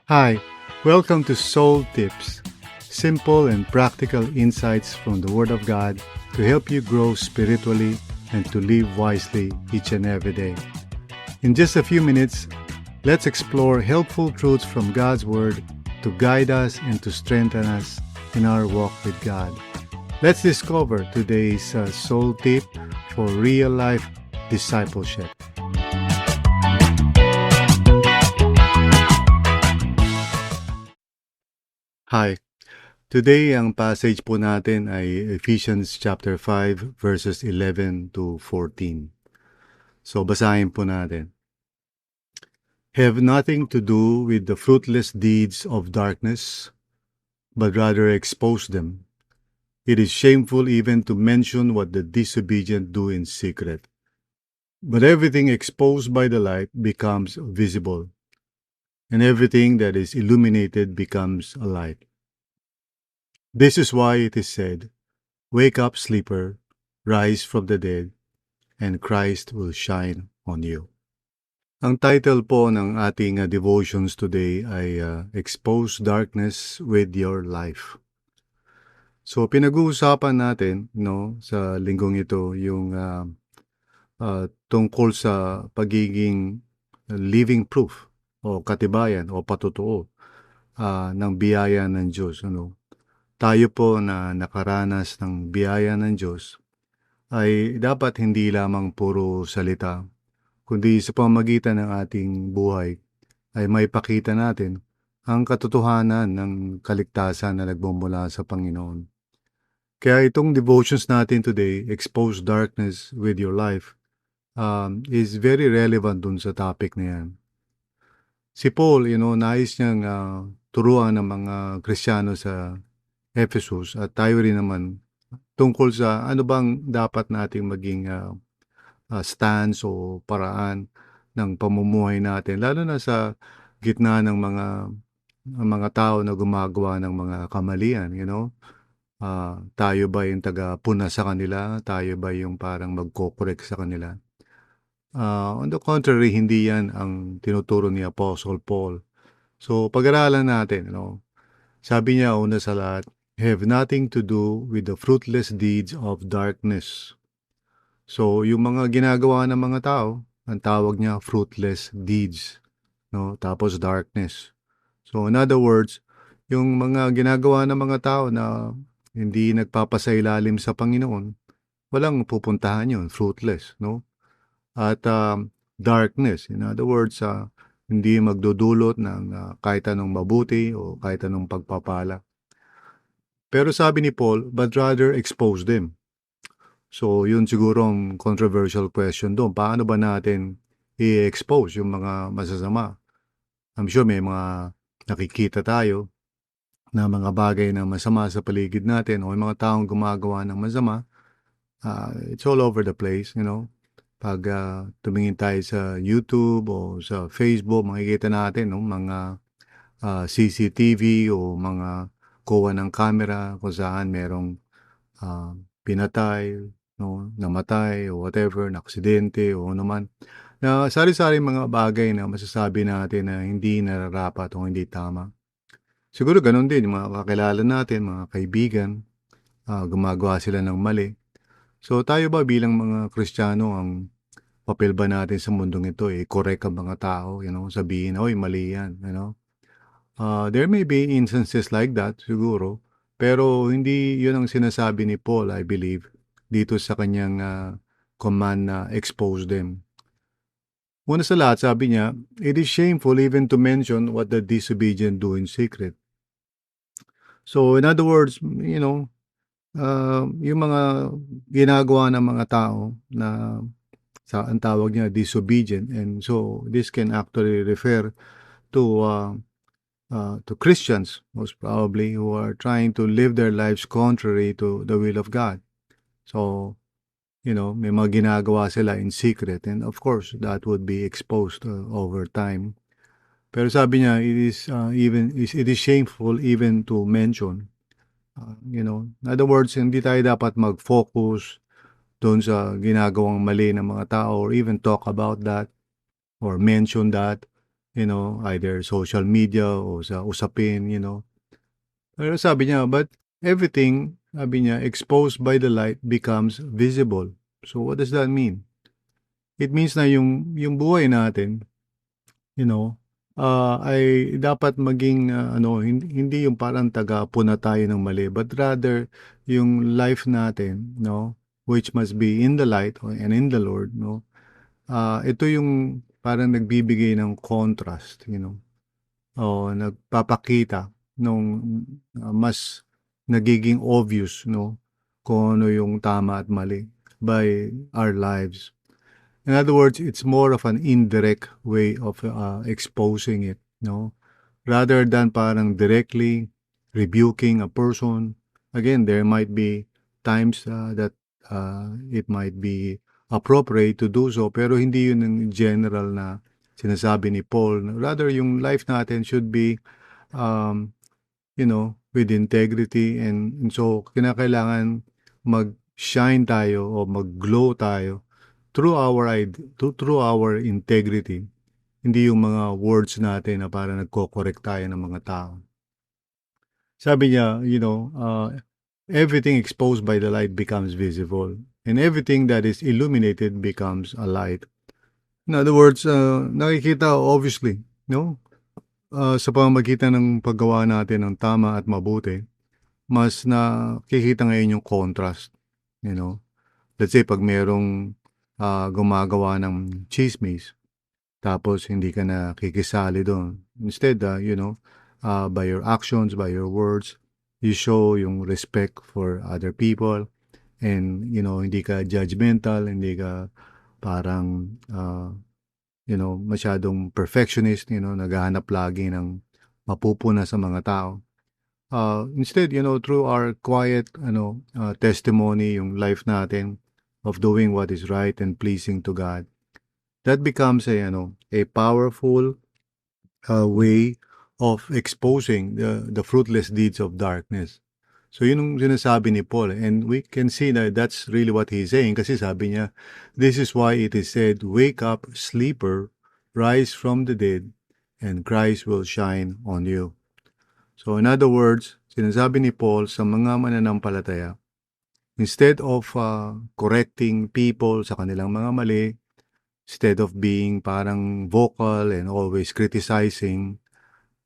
Hi, welcome to Soul Tips, simple and practical insights from the Word of God to help you grow spiritually and to live wisely each and every day. In just a few minutes, let's explore helpful truths from God's Word to guide us and to strengthen us in our walk with God. Let's discover today's soul tip for real life discipleship. Hi. Today, ang passage po natin ay Ephesians chapter 5 verses 11 to 14. So, basahin po natin. Have nothing to do with the fruitless deeds of darkness, but rather expose them. It is shameful even to mention what the disobedient do in secret. But everything exposed by the light becomes visible, and everything that is illuminated becomes a light. This is why it is said, "Wake up, sleeper, rise from the dead, and Christ will shine on you." Ang title po ng ating devotions today ay Expose Darkness with Your Life. So pinag-uusapan natin sa linggong ito yung tungkol sa pagiging living proof o katibayan o patotoo ng biyaya ng Diyos. Tayo po na nakaranas ng biyaya ng Diyos ay dapat hindi lamang puro salita, kundi sa pamamagitan ng ating buhay ay maipakita natin ang katotohanan ng kaligtasan na nagmumula sa Panginoon. Kaya itong devotions natin today, Expose Darkness with Your Life, is very relevant dun sa topic na yan. Si Paul, nais niyang turuan ng mga Kristiyano sa Ephesus at tayo rin naman tungkol sa ano bang dapat nating maging stance o paraan ng pamumuhay natin, lalo na sa gitna ng mga tao na gumagawa ng mga kamalian, tayo ba yung taga-puna sa kanila? Tayo ba yung parang magko-correct sa kanila? On the contrary, hindi yan ang tinuturo ni Apostle Paul. So, pag-aralan natin, sabi niya una sa lahat, have nothing to do with the fruitless deeds of darkness. So, yung mga ginagawa ng mga tao, ang tawag niya fruitless deeds, tapos darkness. So, in other words, yung mga ginagawa ng mga tao na hindi nagpapasailalim sa Panginoon, walang pupuntahan yun, fruitless, At darkness, in other words, hindi magdudulot ng kahit anong mabuti o kahit anong pagpapala. Pero sabi ni Paul, but rather expose them. So, yun siguro ang controversial question doon. Paano ba natin i-expose yung mga masasama? I'm sure may mga nakikita tayo na mga bagay na masama sa paligid natin o yung mga taong gumagawa ng masama. It's all over the place, Pag tumingin tayo sa YouTube o sa Facebook, makikita natin mga CCTV o mga kuha ng camera kung saan merong pinatay, namatay o whatever, naksidente o naman. Na sari-sari mga bagay na masasabi natin na hindi nararapat o hindi tama. Siguro ganun din yung mga kakilala natin, mga kaibigan, gumagawa sila ng mali. So tayo ba bilang mga Kristiyano, ang papel ba natin sa mundong ito correct ang mga tao, sabihin, oy, mali yan, There may be instances like that, siguro, pero hindi yun ang sinasabi ni Paul, I believe, dito sa kanyang command na expose them. Una sa lahat, sabi niya, it is shameful even to mention what the disobedient do in secret. So, in other words, yung mga ginagawa ng mga tao na ang tawag niya disobedient, and so this can actually refer to Christians, most probably, who are trying to live their lives contrary to the will of God. So, may mga ginagawa sila in secret, and of course, that would be exposed over time. Pero sabi niya, it is shameful even to mention. In other words, hindi tayo dapat mag-focus doon sa ginagawang mali ng mga tao or even talk about that or mention that. either social media o sa usapin. Pero sabi niya, but everything, sabi niya, exposed by the light becomes visible. So what does that mean? It means na yung buhay natin, you know, ay dapat maging hindi yung parang taga-puna tayo ng mali, but rather yung life natin, which must be in the light and in the Lord, no. Ito yung parang nagbibigay ng contrast, o nagpapakita nung mas nagiging obvious, kung ano yung tama at mali by our lives. In other words, it's more of an indirect way of exposing it, rather than parang directly rebuking a person. Again, there might be times that it might be appropriate to do so, pero hindi yun ang general na sinasabi ni Paul. Rather, yung life natin should be, with integrity, and so kinakailangan mag-shine tayo o mag-glow tayo through our integrity. Hindi yung mga words natin na parang nagko-correct tayo ng mga tao. Sabi niya, everything exposed by the light becomes visible, and everything that is illuminated becomes a light. In other words, nakikita obviously, sa pamamagitan ng paggawa natin ng tama at mabuti, mas nakikita ngayon yung contrast. Let's say pag merong gumagawa ng chismis, tapos hindi ka na kikisali doon. Instead, by your actions, by your words, you show yung respect for other people, and, hindi ka judgmental, hindi ka parang, masyadong perfectionist, naghahanap lagi ng mapupuna sa mga tao. Instead, through our quiet, testimony, yung life natin of doing what is right and pleasing to God, that becomes a powerful way of exposing the fruitless deeds of darkness. So yun yung sinasabi ni Paul, and we can see that that's really what he's saying, kasi sabi niya, this is why it is said, wake up, sleeper, rise from the dead, and Christ will shine on you. So in other words, sinasabi ni Paul sa mga mananampalataya, instead of correcting people sa kanilang mga mali, instead of being parang vocal and always criticizing,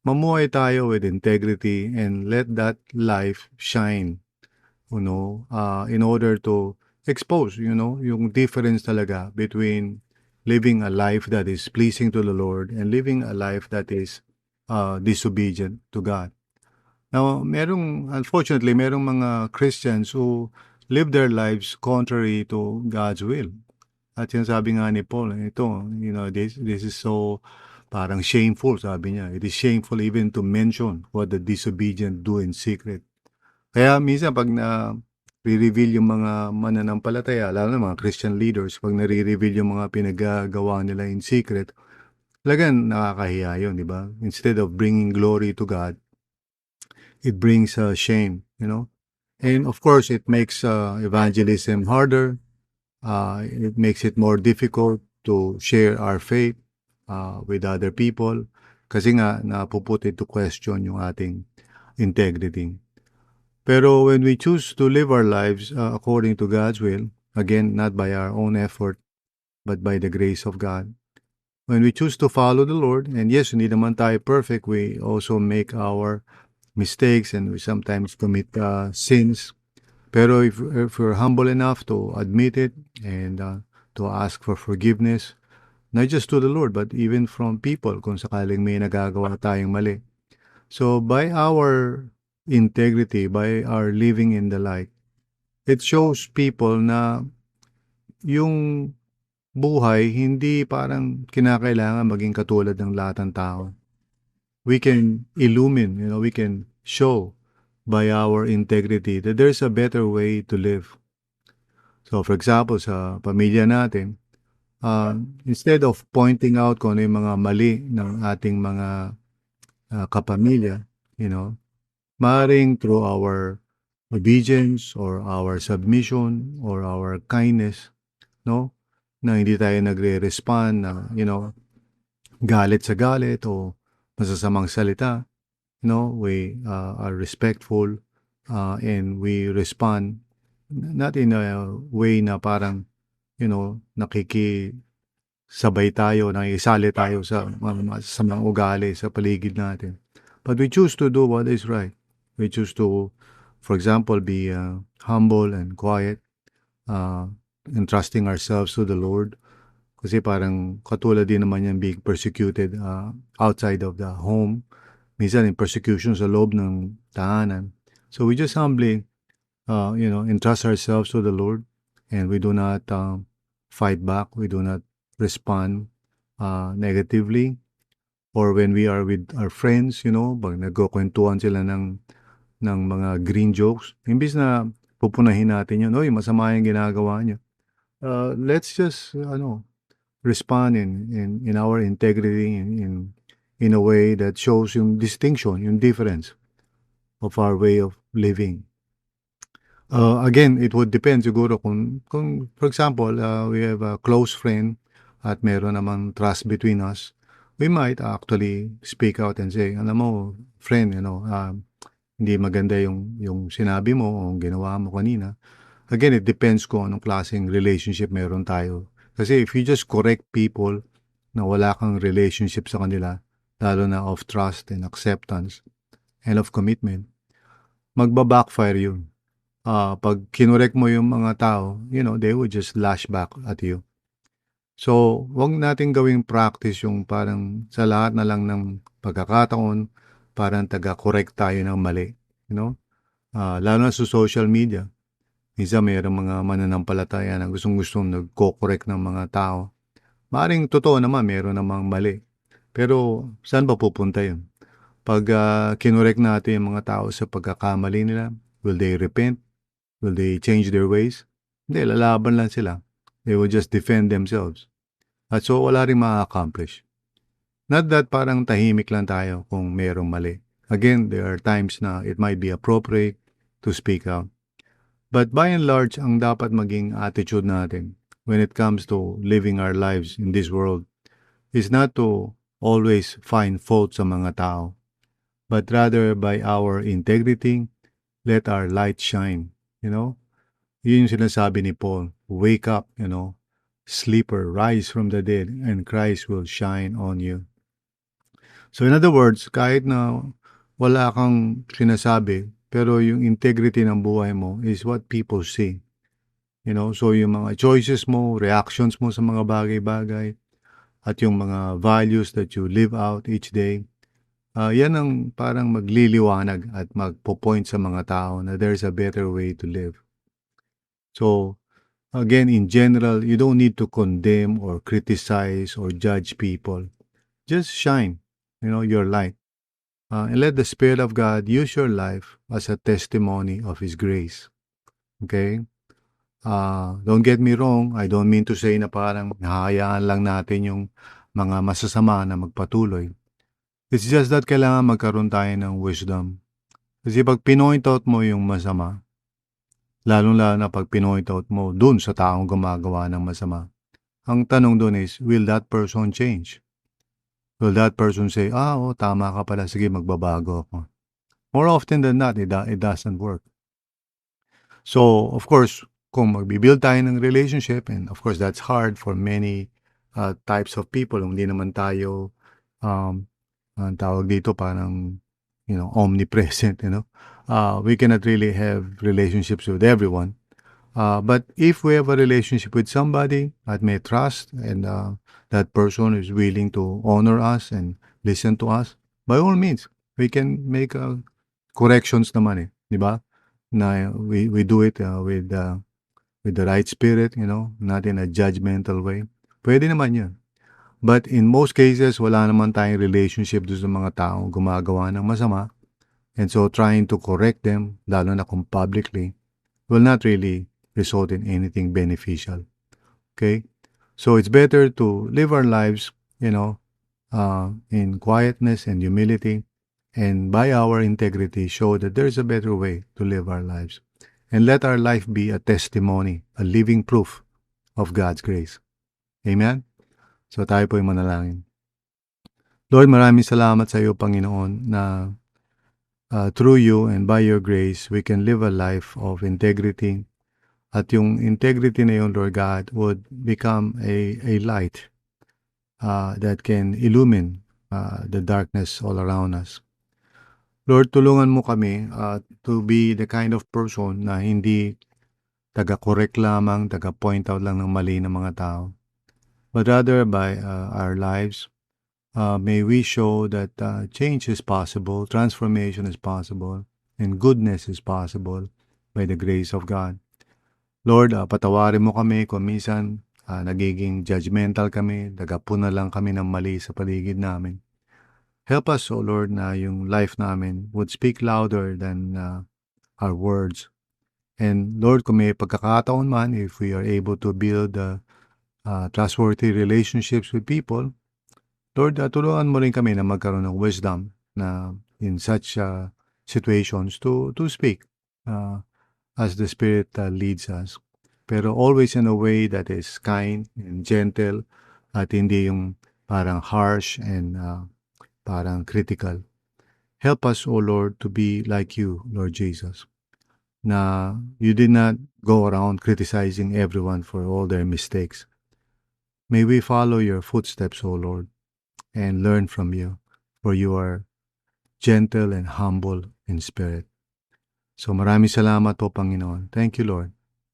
mamuhay tayo with integrity and let that life shine, in order to expose, yung difference talaga between living a life that is pleasing to the Lord and living a life that is disobedient to God. Now, unfortunately, merong mga Christians who live their lives contrary to God's will. At sinasabi nga ni Paul, ito, this is so parang shameful, sabi niya. It is shameful even to mention what the disobedient do in secret. Kaya minsan pag re-reveal yung mga mananampalataya, lalo na mga Christian leaders, pag nare-reveal yung mga pinagagawa nila in secret, talagang nakakahiya yun, di ba? Instead of bringing glory to God, it brings shame, And of course, it makes evangelism harder. It makes it more difficult to share our faith with other people, kasi nga napuput into question yung ating integrity. Pero when we choose to live our lives according to God's will, again, not by our own effort, but by the grace of God, when we choose to follow the Lord, and yes, hindi naman tayo perfect, we also make our mistakes and we sometimes commit sins. Pero if we're humble enough to admit it and to ask for forgiveness, not just to the Lord, but even from people kung sakaling may nagagawa tayong mali. So by our integrity, by our living in the light, it shows people na yung buhay hindi parang kinakailangan maging katulad ng lahat ng tao. We can illumine, we can show by our integrity that there's a better way to live. So for example, sa pamilya natin, instead of pointing out kung ano yung mga mali ng ating mga kapamilya, maaaring through our obedience or our submission or our kindness, na hindi tayo nagre-respond, na, galit sa galit o masasamang salita. We are respectful, and we respond not in a way na parang, nakikisabay tayo, nakikisali tayo sa mga masasamang ugali sa paligid natin. But we choose to do what is right. We choose to, for example, be humble and quiet, uh, entrusting ourselves to the Lord. Kasi parang katulad din naman yan being persecuted outside of the home. Minsan yung persecution sa loob ng tahanan. So we just humbly, entrust ourselves to the Lord, and we do not fight back. We do not respond negatively. Or when we are with our friends, pag nagkukwentuhan sila ng mga green jokes, imbis na pupunahin natin yun, oy, masama yung ginagawa niyo. Let's just, respond in our integrity, in a way that shows yung distinction, yung difference of our way of living. Again, it would depend siguro kung for example, we have a close friend at meron namang trust between us, we might actually speak out and say, alam mo, friend, hindi maganda yung sinabi mo o ginawa mo kanina. Again, it depends kung anong klaseng relationship meron tayo. Kasi if you just correct people na wala kang relationship sa kanila, lalo na of trust and acceptance and of commitment, magba-backfire yun. Pag kinorek mo yung mga tao, they would just lash back at you. So, wag nating gawing practice yung parang sa lahat na lang ng pagkakataon, parang taga-correct tayo ng mali. Lalo na sa social media. Minsan mayroong mga mananampalataya na gustong-gustong nagko-correct ng mga tao. Maaaring totoo naman, meron namang mali. Pero saan ba pupunta yun? Pag kinorek natin yung mga tao sa pagkakamali nila, will they repent? Will they change their ways? Hindi, lalaban lang sila. They will just defend themselves. At so wala rin ma-accomplish. Not that parang tahimik lang tayo kung merong mali. Again, there are times na it might be appropriate to speak out. But by and large, ang dapat maging attitude natin when it comes to living our lives in this world is not to always find fault sa mga tao, but rather by our integrity, let our light shine. Yun yung sinasabi ni Paul, wake up, sleeper, rise from the dead, and Christ will shine on you. So in other words, kahit na wala kang sinasabi, pero yung integrity ng buhay mo is what people see. So yung mga choices mo, reactions mo sa mga bagay-bagay, at yung mga values that you live out each day, yan ang parang magliliwanag at magpo-point sa mga tao na there's a better way to live. So, again, in general, you don't need to condemn or criticize or judge people. Just shine, your light. And let the Spirit of God use your life as a testimony of His grace. Okay? Don't get me wrong, I don't mean to say na parang nahahayaan lang natin yung mga masasama na magpatuloy. It's just that kailangan magkaroon tayo ng wisdom. Kasi pag pinoint out mo yung masama, lalong-lalo na pag pinoint out mo dun sa taong gumagawa ng masama, ang tanong dun is, will that person change? Will that person say, tama ka pala, sige, magbabago ako? More often than not, it doesn't work. So, of course, kung magbibuild tayo ng relationship, and of course, that's hard for many types of people. Hindi naman tayo, ang tawag dito, parang, omnipresent, we cannot really have relationships with everyone. But if we have a relationship with somebody that may trust, and that person is willing to honor us and listen to us, by all means, we can make corrections naman di ba? Na we do it with the right spirit, not in a judgmental way. Pwede naman yun. But in most cases, wala naman tayong relationship doon sa mga taong gumagawa ng masama. And so trying to correct them, lalo na kung publicly, will not really result in anything beneficial. Okay? So it's better to live our lives, in quietness and humility, and by our integrity show that there's a better way to live our lives. And let our life be a testimony, a living proof of God's grace. Amen? So tayo po'y manalangin. Lord, maraming salamat sa iyo, Panginoon, na through you and by your grace, we can live a life of integrity. At yung integrity na yun, Lord God, would become a light that can illumine the darkness all around us. Lord, tulungan mo kami to be the kind of person na hindi taga-correct lamang, taga-point out lang ng mali ng mga tao. But rather by our lives, may we show that change is possible, transformation is possible, and goodness is possible by the grace of God. Lord, patawarin mo kami kung minsan nagiging judgmental kami, tagapuna lang kami ng mali sa paligid namin. Help us, O Lord, na yung life namin would speak louder than our words. And Lord, kung may pagkakataon man, if we are able to build trustworthy relationships with people, Lord, tulungan mo rin kami na magkaroon ng wisdom na in such situations to speak as the Spirit leads us. Pero always in a way that is kind and gentle at hindi yung parang harsh and parang critical. Help us, O Lord, to be like you, Lord Jesus, na you did not go around criticizing everyone for all their mistakes. May we follow your footsteps, O Lord, and learn from you, for you are gentle and humble in spirit. So maraming salamat po, Panginoon. Thank you, Lord.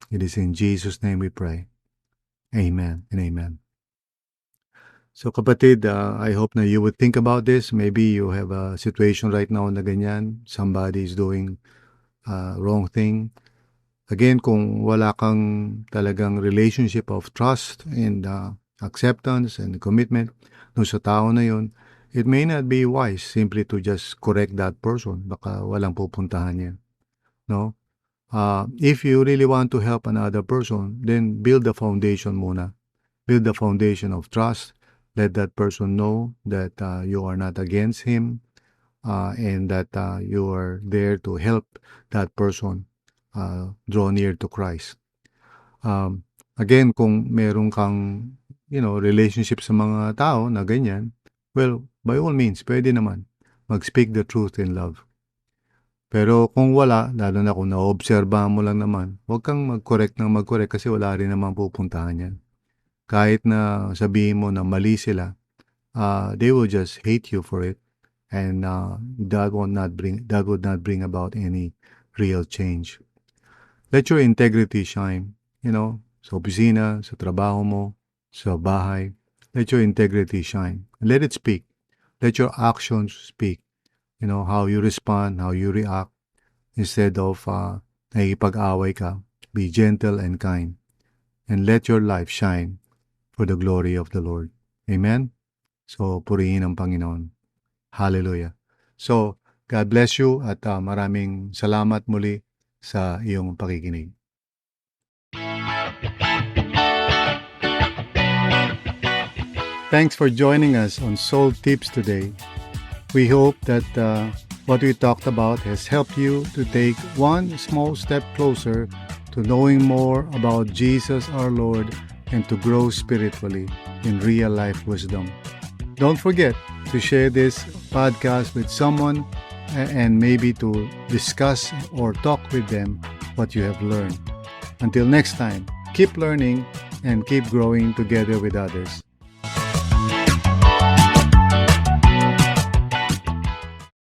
It is in Jesus' name we pray. Amen and amen. So kapatid, I hope na you would think about this. Maybe you have a situation right now na ganyan. Somebody is doing wrong thing. Again, kung wala kang talagang relationship of trust and acceptance and commitment dun sa tao na yun, it may not be wise simply to just correct that person. Baka walang pupuntahan yan. No? If you really want to help another person, then build the foundation muna. Build the foundation of trust. Let that person know that you are not against him and that you are there to help that person draw near to Christ. Again, kung meron kang relationship sa mga tao na ganyan, well, by all means, pwede naman mag-speak the truth in love. Pero kung wala, lalo na kung naobserbahan mo lang naman, huwag kang mag-correct kasi wala rin naman pupuntahan yan. Kahit na sabihin mo na mali sila, they will just hate you for it, and that would not bring about any real change. Let your integrity shine, sa opisina, sa trabaho mo, sa bahay. Let your integrity shine. Let it speak. Let your actions speak. How you respond, how you react, instead of nakikipag-away ka. Be gentle and kind, and let your life shine for the glory of the Lord. Amen? So, purihin ang Panginoon. Hallelujah. So, God bless you at maraming salamat muli sa iyong pakikinig. Thanks for joining us on Soul Tips today. We hope that what we talked about has helped you to take one small step closer to knowing more about Jesus our Lord and to grow spiritually in real life wisdom. Don't forget to share this podcast with someone and maybe to discuss or talk with them what you have learned. Until next time, keep learning and keep growing together with others.